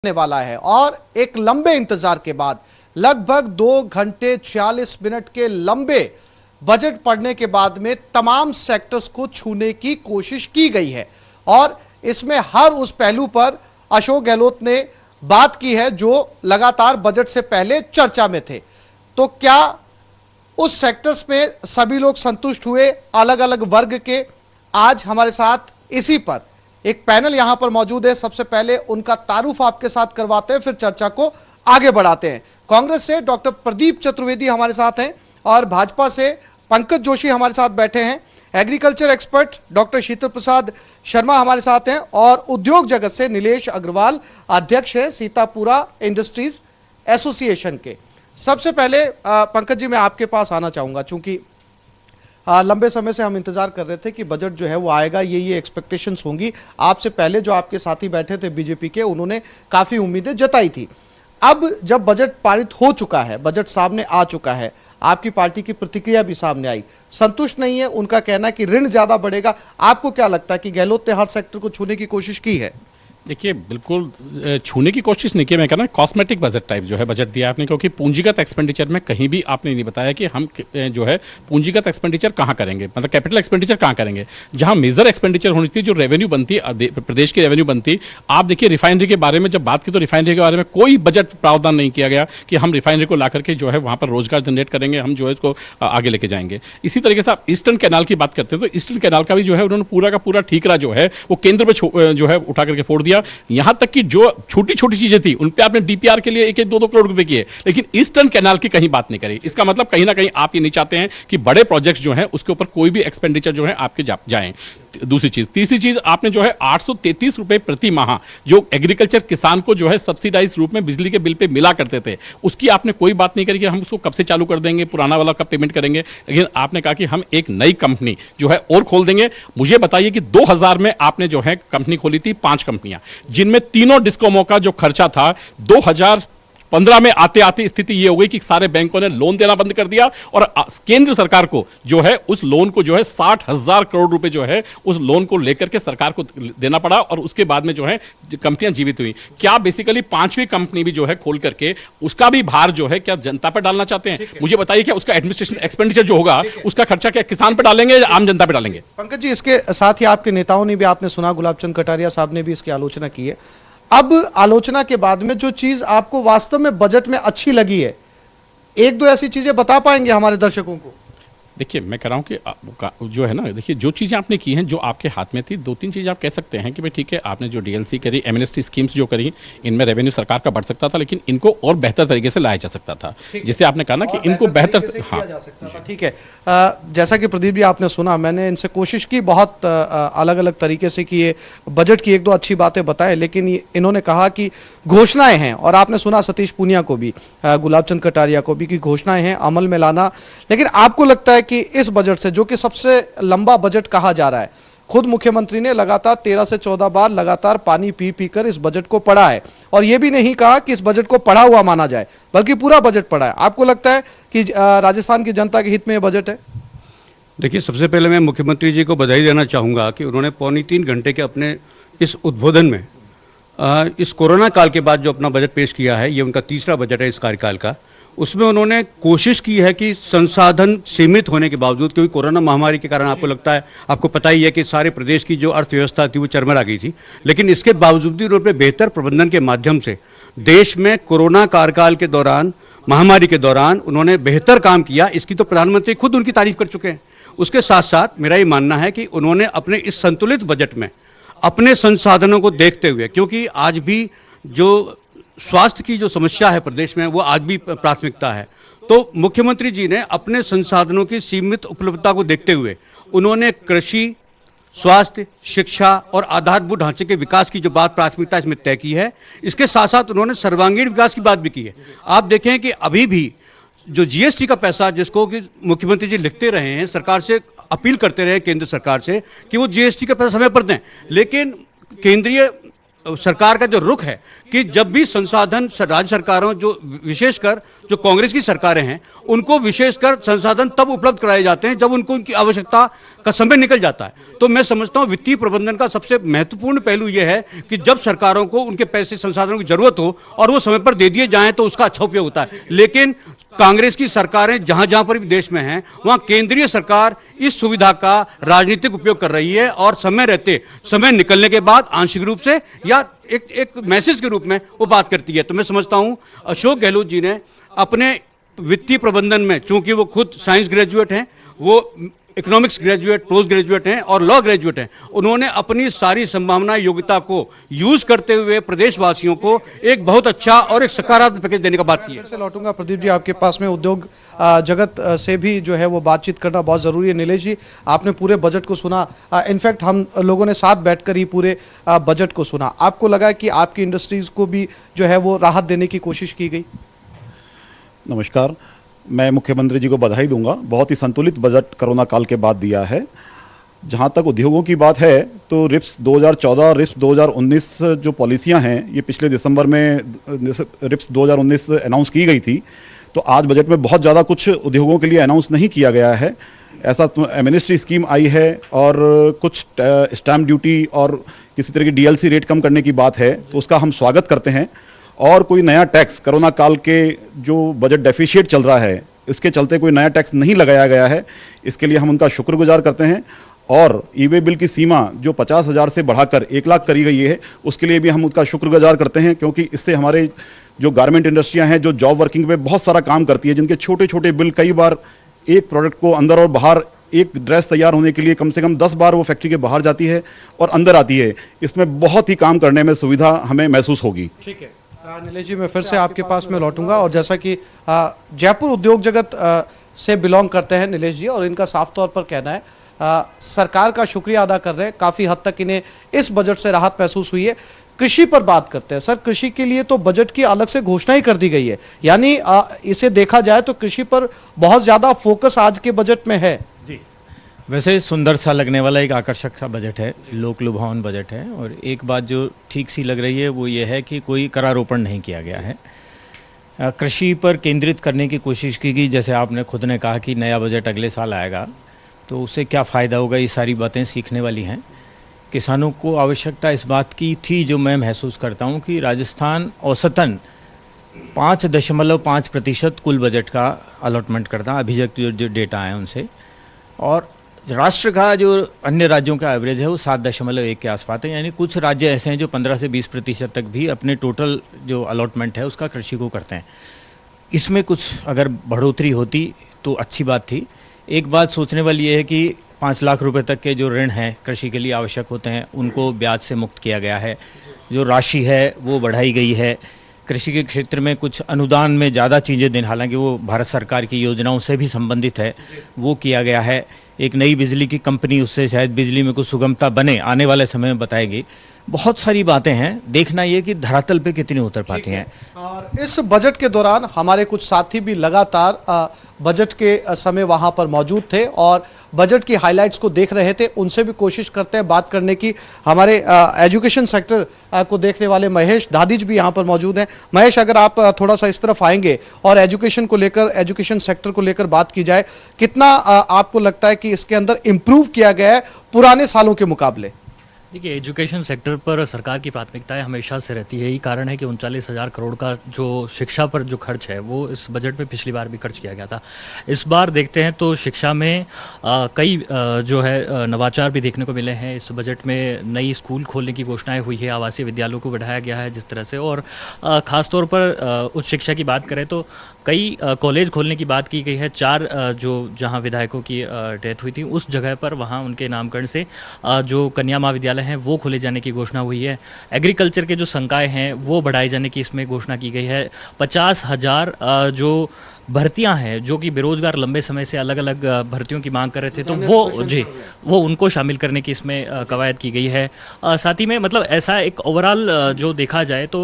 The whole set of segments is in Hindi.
होने वाला है और एक लंबे इंतजार के बाद लगभग 2 घंटे 46 मिनट के लंबे बजट पढ़ने के बाद में तमाम सेक्टर्स को छूने की कोशिश की गई है और इसमें हर उस पहलू पर अशोक गहलोत ने बात की है जो लगातार बजट से पहले चर्चा में थे। तो क्या उस सेक्टर्स में सभी लोग संतुष्ट हुए? अलग अलग वर्ग के आज हमारे साथ इसी पर एक पैनल यहां पर मौजूद है। सबसे पहले उनका तारुफ आपके साथ करवाते हैं, फिर चर्चा को आगे बढ़ाते हैं। कांग्रेस से डॉक्टर प्रदीप चतुर्वेदी हमारे साथ हैं और भाजपा से पंकज जोशी हमारे साथ बैठे हैं। एग्रीकल्चर एक्सपर्ट डॉक्टर शीतल प्रसाद शर्मा हमारे साथ हैं और उद्योग जगत से नीलेश अग्रवाल अध्यक्ष हैं सीतापुरा इंडस्ट्रीज एसोसिएशन के। सबसे पहले पंकज जी मैं आपके पास आना चाहूंगा, चूंकि लंबे समय से हम इंतजार कर रहे थे कि बजट जो है वो आएगा, ये एक्सपेक्टेशंस होंगी। आपसे पहले जो आपके साथी बैठे थे बीजेपी के, उन्होंने काफी उम्मीदें जताई थी। अब जब बजट पारित हो चुका है, बजट सामने आ चुका है, आपकी पार्टी की प्रतिक्रिया भी सामने आई, संतुष्ट नहीं है। उनका कहना है कि ऋण ज्यादा बढ़ेगा। आपको क्या लगता है कि गहलोत ने हर सेक्टर को छूने की कोशिश की है? देखिए, बिल्कुल छूने की कोशिश नहीं की। मैं कह रहा हूँ कॉस्मेटिक बजट टाइप जो है बजट दिया आपने, क्योंकि पूंजीगत एक्सपेंडिचर में कहीं भी आपने नहीं बताया कि हम जो है पूंजीगत एक्सपेंडिचर कहाँ करेंगे, मतलब कैपिटल एक्सपेंडिचर कहाँ करेंगे। जहाँ मेजर एक्सपेंडिचर होनी थी, जो रेवेन्यू बनती है, प्रदेश की रेवेन्यू बनती, आप देखिए रिफाइनरी के बारे में जब बात की तो रिफाइनरी के बारे में कोई बजट प्रावधान नहीं किया गया कि हम रिफाइनरी को ला करके जो है वहाँ पर रोजगार जनरेट करेंगे, हम जो है इसको आगे लेके जाएंगे। इसी तरीके से आप ईस्टर्न कैनाल की बात करते हैं तो ईस्टर्न कैनाल का भी जो है उन्होंने पूरा का पूरा ठीकरा जो है वो केंद्र में जो है उठा करके फोड़ दिया। यहाँ तक कि जो छोटी छोटी चीजें थी उन पे आपने डीपीआर के लिए 1-2 करोड़ रुपए किए, लेकिन ईस्टर्न कैनाल की कहीं बात नहीं करी। इसका मतलब कहीं ना कहीं आप ये नहीं चाहते हैं कि बड़े प्रोजेक्ट्स जो हैं उसके ऊपर कोई भी एक्सपेंडिचर जो है आपके जाएं। दूसरी चीज, तीसरी चीज, आपने जो है 833 रुपए प्रति माह जो एग्रीकल्चर किसान को जो है सब्सिडाइज रूप में बिजली के बिल पे मिला करते थे, उसकी आपने कोई बात नहीं करी कि हम उसको कब से चालू कर देंगे, पुराना वाला कब पेमेंट करेंगे। लेकिन आपने कहा कि हम एक नई कंपनी जो है और खोल देंगे। मुझे बताइए कि 2000 में आपने जो है कंपनी खोली थी 5 कंपनियां, जिनमें तीनों डिस्कोमों का जो खर्चा था 2015 में आते आते स्थिति ये हो गई कि सारे बैंकों ने लोन देना बंद कर दिया और केंद्र सरकार को जो है उस लोन को जो है 60,000 करोड़ रुपए जो है उस लोन को लेकर के सरकार को देना पड़ा और उसके बाद में जो है कंपनियां जीवित हुई। क्या बेसिकली 5वीं कंपनी भी जो है खोल करके उसका भी भार जो है क्या जनता पर डालना चाहते हैं? मुझे बताइए क्या उसका एडमिनिस्ट्रेशन एक्सपेंडिचर जो होगा उसका खर्चा क्या किसान पर डालेंगे या आम जनता पर डालेंगे? पंकज जी, इसके साथ ही आपके नेताओं ने भी, आपने सुना गुलाब चंद कटारिया साहब ने भी इसकी आलोचना की है। अब आलोचना के बाद में जो चीज आपको वास्तव में बजट में अच्छी लगी है, 1-2 ऐसी चीजें बता पाएंगे हमारे दर्शकों को? देखिए, मैं कह रहा हूँ कि जो है ना, देखिए जो चीज़ें आपने की हैं जो आपके हाथ में थी, 2-3 चीज़ें आप कह सकते हैं कि भाई ठीक है, आपने जो डीएलसी करी, एमएनएसटी स्कीम्स जो करी, इनमें रेवेन्यू सरकार का बढ़ सकता था, लेकिन इनको और बेहतर तरीके से लाया जा सकता था, जिससे आपने कहा ना कि इनको बेहतर, हाँ ठीक है। जैसा कि प्रदीप जी आपने सुना, मैंने इनसे कोशिश की बहुत अलग अलग तरीके से कि ये बजट की 1-2 अच्छी बातें बताएं, लेकिन इन्होंने कहा कि घोषणाएं हैं, और आपने सुना सतीश पूनिया को भी, गुलाब चंद कटारिया को भी, कि घोषणाएं हैं अमल में लाना। लेकिन आपको लगता है कि इस बजट से, जो कि सबसे लंबा बजट कहा जा रहा है, खुद मुख्यमंत्री ने लगातार 13 से 14 बार लगातार पानी पी पी कर इस बजट को पढ़ा है और यह भी नहीं कहा कि इस बजट को पढ़ा हुआ माना जाए, बल्कि पूरा बजट पढ़ा है। आपको लगता है कि राजस्थान की जनता के हित में यह बजट है? देखिए, सबसे पहले मैं मुख्यमंत्री जी को बधाई देना चाहूँगा कि उन्होंने 2.25 घंटे के अपने इस उद्बोधन में इस कोरोना काल के बाद जो अपना बजट पेश किया है, ये उनका तीसरा बजट है इस कार्यकाल का। उसमें उन्होंने कोशिश की है कि संसाधन सीमित होने के बावजूद, क्योंकि कोरोना महामारी के कारण आपको लगता है, आपको पता ही है कि सारे प्रदेश की जो अर्थव्यवस्था थी वो चरमरा गई थी, लेकिन इसके बावजूद भी उन्होंने बेहतर प्रबंधन के माध्यम से देश में कोरोना कार्यकाल के दौरान, महामारी के दौरान उन्होंने बेहतर काम किया। इसकी तो प्रधानमंत्री खुद उनकी तारीफ कर चुके हैं। उसके साथ साथ मेरा ये मानना है कि उन्होंने अपने इस संतुलित बजट में अपने संसाधनों को देखते हुए, क्योंकि आज भी जो स्वास्थ्य की जो समस्या है प्रदेश में वो आज भी प्राथमिकता है, तो मुख्यमंत्री जी ने अपने संसाधनों की सीमित उपलब्धता को देखते हुए उन्होंने कृषि, स्वास्थ्य, शिक्षा और आधारभूत ढांचे के विकास की जो बात प्राथमिकता इसमें तय की है। इसके साथ साथ उन्होंने सर्वांगीण विकास की बात भी की है। आप देखें कि अभी भी जो जीएसटी का पैसा, जिसको कि मुख्यमंत्री जी लिखते रहे हैं, सरकार से अपील करते रहे केंद्र सरकार से कि वो जीएसटी का पैसा समय पर दें, लेकिन केंद्रीय सरकार का जो रुख है कि जब भी संसाधन राज्य सरकारों, जो विशेषकर जो कांग्रेस की सरकारें हैं उनको विशेषकर संसाधन तब उपलब्ध कराए जाते हैं जब उनको उनकी आवश्यकता का समय निकल जाता है। तो मैं समझता हूं वित्तीय प्रबंधन का सबसे महत्वपूर्ण पहलू यह है कि जब सरकारों को उनके पैसे संसाधनों की जरूरत हो और वो समय पर दे दिए जाएं तो उसका अच्छा उपयोग होता है। लेकिन कांग्रेस की सरकारें जहां जहां पर भी देश में हैं वहां केंद्रीय सरकार इस सुविधा का राजनीतिक उपयोग कर रही है और समय रहते, समय निकलने के बाद आंशिक रूप से या एक मैसेज के रूप में वो बात करती है। तो मैं समझता हूं अशोक गहलोत जी ने अपने वित्तीय प्रबंधन में, चूंकि वो खुद साइंस ग्रेजुएट हैं, वो इकोनॉमिक्स ग्रेजुएट, पोस्ट ग्रेजुएट हैं और लॉ ग्रेजुएट हैं, उन्होंने अपनी सारी संभावना योग्यता को यूज करते हुए प्रदेशवासियों को एक बहुत अच्छा और एक सकारात्मक पैकेज देने का बात की है। से लौटूंगा प्रदीप जी आपके पास में। उद्योग जगत से भी जो है वो बातचीत करना बहुत ज़रूरी है। नीलेश जी, आपने पूरे बजट को सुना, इनफैक्ट हम लोगों ने साथ बैठकर ही पूरे बजट को सुना। आपको लगा कि आपकी इंडस्ट्रीज को भी जो है वो राहत देने की कोशिश की गई? नमस्कार, मैं मुख्यमंत्री जी को बधाई दूंगा। बहुत ही संतुलित बजट कोरोना काल के बाद दिया है। जहां तक उद्योगों की बात है तो रिप्स 2014 और रिप्स 2019 जो पॉलिसियां हैं ये पिछले दिसंबर में रिप्स 2019 अनाउंस की गई थी। तो आज बजट में बहुत ज़्यादा कुछ उद्योगों के लिए अनाउंस नहीं किया गया है। ऐसा एमिनिस्ट्री स्कीम आई है और कुछ स्टैम्प ड्यूटी और किसी तरह की डीएलसी रेट कम करने की बात है, तो उसका हम स्वागत करते हैं। और कोई नया टैक्स कोरोना काल के जो बजट डेफिशिएट चल रहा है इसके चलते कोई नया टैक्स नहीं लगाया गया है, इसके लिए हम उनका शुक्रगुजार करते हैं। और ई वे बिल की सीमा जो 50,000 से बढ़ाकर 1 लाख करी गई है उसके लिए भी हम उनका शुक्रगुजार करते हैं, क्योंकि इससे हमारे जो गारमेंट इंडस्ट्रियां हैं जो जॉब वर्किंग पे बहुत सारा काम करती है, जिनके छोटे छोटे बिल कई बार एक प्रोडक्ट को अंदर और बाहर, एक ड्रेस तैयार होने के लिए कम से कम 10 बार वो फैक्ट्री के बाहर जाती है और अंदर आती है, इसमें बहुत ही काम करने में सुविधा हमें महसूस होगी। ठीक है नीलेश जी, मैं फिर से आपके पास में लौटूंगा। और जैसा कि जयपुर उद्योग जगत से बिलोंग करते हैं नीलेश जी, और इनका साफ तौर पर कहना है सरकार का शुक्रिया अदा कर रहे हैं, काफ़ी हद तक इन्हें इस बजट से राहत महसूस हुई है। कृषि पर बात करते हैं सर, कृषि के लिए तो बजट की अलग से घोषणा ही कर दी गई है, यानी इसे देखा जाए तो कृषि पर बहुत ज़्यादा फोकस आज के बजट में है। वैसे सुंदर सा लगने वाला एक आकर्षक सा बजट है, लोक लुभावन बजट है। और एक बात जो ठीक सी लग रही है वो ये है कि कोई करारोपण नहीं किया गया है। कृषि पर केंद्रित करने की कोशिश की गई। जैसे आपने खुद ने कहा कि नया बजट अगले साल आएगा तो उससे क्या फ़ायदा होगा, ये सारी बातें सीखने वाली हैं। किसानों को आवश्यकता इस बात की थी, जो मैं महसूस करता हूँ, कि राजस्थान औसतन 5.5% कुल बजट का अलॉटमेंट करता, अभी तक जो डेटा आए उनसे। और राष्ट्र का जो अन्य राज्यों का एवरेज है वो 7.1 के आसपास है। यानी कुछ राज्य ऐसे हैं जो 15 से 20% तक भी अपने टोटल जो अलॉटमेंट है उसका कृषि को करते हैं। इसमें कुछ अगर बढ़ोतरी होती तो अच्छी बात थी। एक बात सोचने वाली ये है कि 5 लाख रुपए तक के जो ऋण हैं कृषि के लिए आवश्यक होते हैं उनको ब्याज से मुक्त किया गया है। जो राशि है वो बढ़ाई गई है। कृषि के क्षेत्र में कुछ अनुदान में ज़्यादा चीज़ें दें, हालांकि वो भारत सरकार की योजनाओं से भी संबंधित है, वो किया गया है। एक नई बिजली की कंपनी, उससे शायद बिजली में कुछ सुगमता बने, आने वाले समय में बताएगी। बहुत सारी बातें हैं, देखना ये कि धरातल पे कितनी उतर पाती हैं। और इस बजट के दौरान हमारे कुछ साथी भी लगातार बजट के समय वहां पर मौजूद थे और बजट की हाइलाइट्स को देख रहे थे। उनसे भी कोशिश करते हैं बात करने की। हमारे एजुकेशन सेक्टर को देखने वाले महेश दादिज भी यहाँ पर मौजूद हैं। महेश, अगर आप थोड़ा सा इस तरफ आएंगे और एजुकेशन को लेकर, एजुकेशन सेक्टर को लेकर बात की जाए, कितना आपको लगता है कि इसके अंदर इम्प्रूव किया गया है पुराने सालों के मुकाबले? देखिए, एजुकेशन सेक्टर पर सरकार की प्राथमिकताएं हमेशा से रहती है। यही कारण है कि 39,000 करोड़ का जो शिक्षा पर जो खर्च है वो इस बजट में पिछली बार भी खर्च किया गया था। इस बार देखते हैं तो शिक्षा में कई जो है नवाचार भी देखने को मिले हैं। इस बजट में नई स्कूल खोलने की घोषणाएं हुई है, आवासीय विद्यालयों को बढ़ाया गया है जिस तरह से। और ख़ासतौर पर उच्च शिक्षा की बात करें तो कई कॉलेज खोलने की बात की गई है। 4 जो जहाँ विधायकों की डेथ हुई थी उस जगह पर वहाँ उनके नामकरण से जो कन्या महाविद्यालय हैं वो खोले जाने की घोषणा हुई है। एग्रीकल्चर के जो संकाय हैं वो बढ़ाए जाने की इसमें घोषणा की गई है। 50,000 जो भर्तियां हैं जो कि बेरोजगार लंबे समय से अलग अलग भर्तियों की मांग कर रहे थे तो वो उनको शामिल करने की इसमें कवायद की गई है। साथ ही में मतलब ऐसा एक ओवरऑल जो देखा जाए तो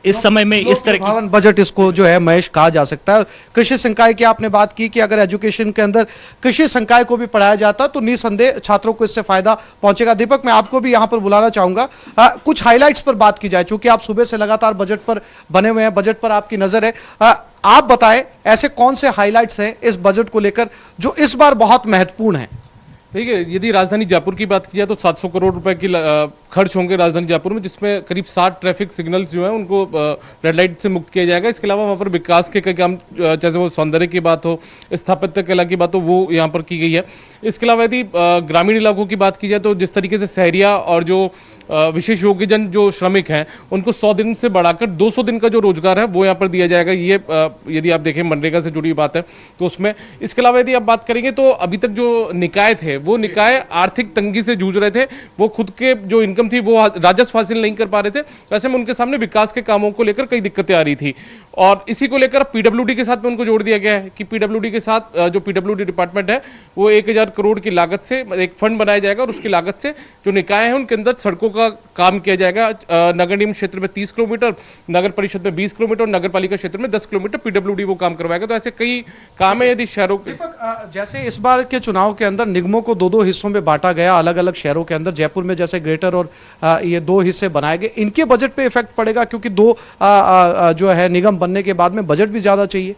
इस समय में इस तरह की बजट इसको जो है महेश कहा जा सकता है। कृषि संकाय की आपने बात की कि अगर एजुकेशन के अंदर कृषि संकाय को भी पढ़ाया जाता तो निसंदेह छात्रों को इससे फायदा पहुंचेगा। दीपक, मैं आपको भी यहाँ पर बुलाना चाहूंगा। कुछ हाईलाइट्स पर बात की जाए, चूंकि आप सुबह से लगातार बजट पर बने हुए हैं, बजट पर आपकी नजर है। आप बताएं ऐसे कौन से हाइलाइट्स हैं इस बजट को लेकर जो इस बार बहुत महत्वपूर्ण है। देखिए, यदि राजधानी जयपुर की बात की जाए तो 700 करोड़ रुपए की खर्च होंगे राजधानी जयपुर में, जिसमें करीब 60 ट्रैफिक सिग्नल्स जो हैं उनको रेड लाइट से मुक्त किया जाएगा। इसके अलावा वहाँ पर विकास के कई काम, चाहे वो सौंदर्य की बात हो, स्थापत्य कला की बात हो, वो यहाँ पर की गई है। इसके अलावा यदि ग्रामीण इलाकों की बात की जाए तो जिस तरीके से शहरिया और जो विशेष योग्यजन जो श्रमिक हैं उनको 100 दिन से बढ़ाकर 200 दिन का जो रोजगार है वो यहाँ पर दिया जाएगा। ये यदि आप देखें मनरेगा से जुड़ी बात है तो उसमें। इसके अलावा यदि आप बात करेंगे तो अभी तक जो निकाय थे वो निकाय आर्थिक तंगी से जूझ रहे थे, वो खुद के जो इनकम थी वो राजस्व हासिल नहीं कर पा रहे थे। वैसे में उनके सामने विकास के कामों को लेकर कई दिक्कतें आ रही थी और इसी को लेकर पीडब्ल्यूडी के साथ में उनको जोड़ दिया गया है कि पीडब्ल्यूडी के साथ जो पीडब्ल्यूडी डिपार्टमेंट है वो 1000 करोड़ की लागत से एक फंड बनाया जाएगा और उसकी लागत से जो निकाय है उनके अंदर सड़कों का काम किया जाएगा। नगर निगम क्षेत्र में 30 किलोमीटर, नगर परिषद में 20 किलोमीटर और नगर पालिका क्षेत्र में 10 किलोमीटर पीडब्ल्यूडी वो काम करवाएगा। तो ऐसे कई काम है। यदि शहरों के जैसे इस बार के चुनाव के अंदर निगमों को 2-2 हिस्सों में बांटा गया, अलग अलग शहरों के अंदर, जयपुर में जैसे ग्रेटर और ये 2 हिस्से बनाए गए, इनके बजट पे इफेक्ट पड़ेगा क्योंकि 2 जो है निगम बनने के बाद में बजट भी ज्यादा चाहिए।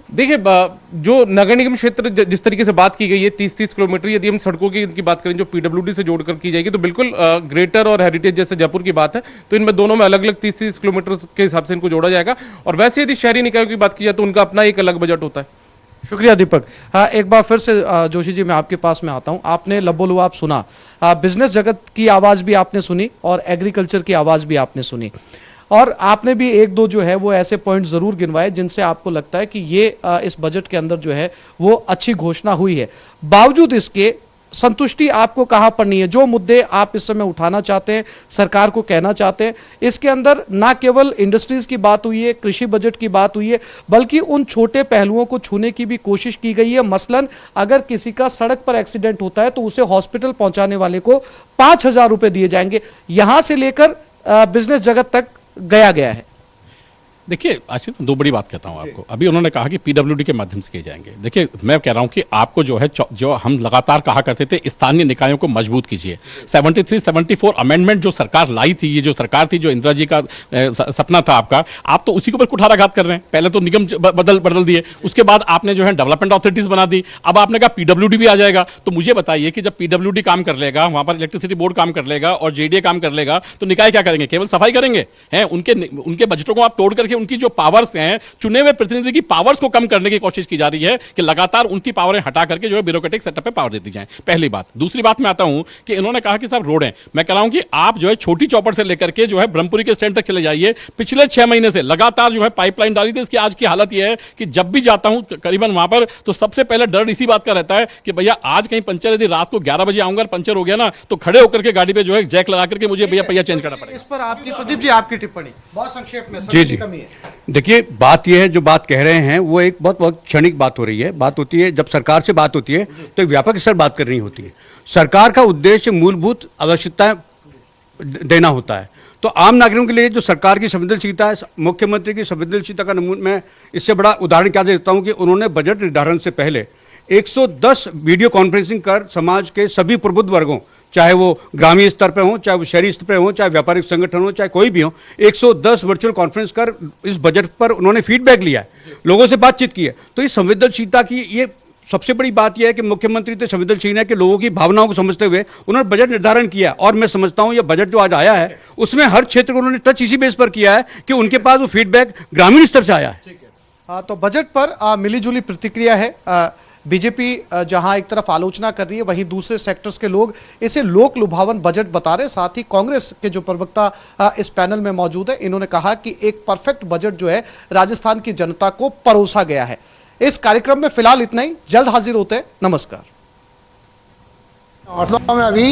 देखिए, जो नगर निगम क्षेत्र जिस तरीके से बात की गई है 30-30 किलोमीटर, यदि हम सड़कों की इनकी बात करें जो पीडब्ल्यूडी से जोड़कर की जाएगी तो बिल्कुल ग्रेटर और हेरिटेज जैसे जयपुर की बात है तो इनमें दोनों में अलग अलग 30-30 किलोमीटर के हिसाब से इनको जोड़ा जाएगा। और वैसे यदि शहरी निकायों की बात की जाए तो उनका अपना एक अलग बजट होता है। शुक्रिया दीपक। एक बार फिर से जोशी जी मैं आपके पास में आता हूं। आपने लबोलुआब सुना, बिजनेस जगत की आवाज भी आपने सुनी और एग्रीकल्चर की आवाज भी आपने सुनी और आपने भी 1-2 जो है वो ऐसे पॉइंट जरूर गिनवाए जिनसे आपको लगता है कि ये इस बजट के अंदर जो है वो अच्छी घोषणा हुई है। बावजूद इसके संतुष्टि आपको कहां पर नहीं है? जो मुद्दे आप इस समय उठाना चाहते हैं, सरकार को कहना चाहते हैं, इसके अंदर ना केवल इंडस्ट्रीज की बात हुई है, कृषि बजट की बात हुई है, बल्कि उन छोटे पहलुओं को छूने की भी कोशिश की गई है। मसलन अगर किसी का सड़क पर एक्सीडेंट होता है तो उसे हॉस्पिटल पहुंचाने वाले को 5000 रुपए दिए जाएंगे। यहां से लेकर बिजनेस जगत तक गया है। देखिए आशीष, 2 बड़ी बात कहता हूं आपको। अभी उन्होंने कहा कि पीडब्ल्यूडी के माध्यम से किए जाएंगे। देखिए मैं कह रहा हूं कि आपको जो है जो हम लगातार कहा करते थे स्थानीय निकायों को मजबूत कीजिए। 73-74 अमेंडमेंट जो सरकार लाई थी, ये जो सरकार थी, जो इंदिरा जी का सपना था आपका, आप तो उसी के ऊपर कुठाराघात कर रहे हैं। पहले तो निगम बदल दिए, उसके बाद आपने जो है डेवलपमेंट अथॉरिटीज बना दी, अब आपने कहा पीडब्ल्यूडी भी आ जाएगा। तो मुझे बताइए कि जब पीडब्ल्यूडी काम कर लेगा, वहां पर इलेक्ट्रिसिटी बोर्ड काम कर लेगा और जेडीए काम कर लेगा तो निकाय क्या करेंगे? केवल सफाई करेंगे? हैं उनके बजटों को आप तोड़ करके उनकी जो पावर्स हैं, चुने हुए प्रतिनिधि की पावर्स को कम करने की कोशिश की जा रही है कि लगातार उनकी पावरें हटा करके जो है ब्यूरोक्रेटिक सेटअप पे पावर दे दी जाए। पहली बात। दूसरी बात मैं आता हूं कि इन्होंने कहा कि साहब रोड है। मैं कह रहा हूं कि आप जो है छोटी चौपड़ से लेकर के जो है ब्रह्मपुरी के स्टैंड तक चले जाइए। पिछले 6 महीने से लगातार जो है पाइपलाइन डाली थी। इसकी आज की हालत यह है कि जब भी जाता हूं करीबन वहां पर तो सबसे पहले डर इसी बात का रहता है कि भैया आज कहीं पंचर, यदि रात को 11 बजे आऊंगा पंचर हो गया ना तो खड़े होकर के गाड़ी पे जो है जैक लगा करके मुझे भैया पहिया चेंज करना पड़ेगा। इस पर आपकी, प्रदीप जी आपकी टिप्पणी बहुत संक्षेप में। जी। देखिए बात यह है, जो बात कह रहे हैं वो एक बहुत क्षणिक बात हो रही है। बात होती है जब सरकार से बात होती है तो एक व्यापक स्तर बात करनी होती है। सरकार का उद्देश्य मूलभूत आवश्यकताएं देना होता है। तो आम नागरिकों के लिए जो सरकार की संवेदनशीलता है, मुख्यमंत्री की संवेदनशीलता का नमूना, मैं इससे बड़ा उदाहरण क्या देता हूं कि उन्होंने बजट निर्धारण से पहले 110 वीडियो कॉन्फ्रेंसिंग कर समाज के सभी प्रबुद्ध वर्गों, चाहे वो ग्रामीण स्तर पे हो, चाहे वो शहरी स्तर पे हो, चाहे व्यापारिक संगठन हो, चाहे कोई भी हो, 110 वर्चुअल कॉन्फ्रेंस कर इस बजट पर उन्होंने फीडबैक लिया है, लोगों से बातचीत की है। तो इस संवेदनशीलता की ये सबसे बड़ी बात यह है कि मुख्यमंत्री तो संवेदनशील है कि लोगों की भावनाओं को समझते हुए उन्होंने बजट निर्धारण किया। और मैं समझता हूं यह बजट जो आज आया है उसमें हर क्षेत्र को उन्होंने टच इसी बेस पर किया है कि उनके पास वो फीडबैक ग्रामीण स्तर से आया है। तो बजट पर मिलीजुली प्रतिक्रिया है। बीजेपी जहां एक तरफ आलोचना कर रही है, वहीं दूसरे सेक्टर्स के लोग इसे लोक लुभावन बजट बता रहे। साथ ही कांग्रेस के जो प्रवक्ता इस पैनल में मौजूद है, इन्होंने कहा कि एक परफेक्ट बजट जो है राजस्थान की जनता को परोसा गया है। इस कार्यक्रम में फिलहाल इतना ही, जल्द हाजिर होते हैं। नमस्कार। मतलब में अभी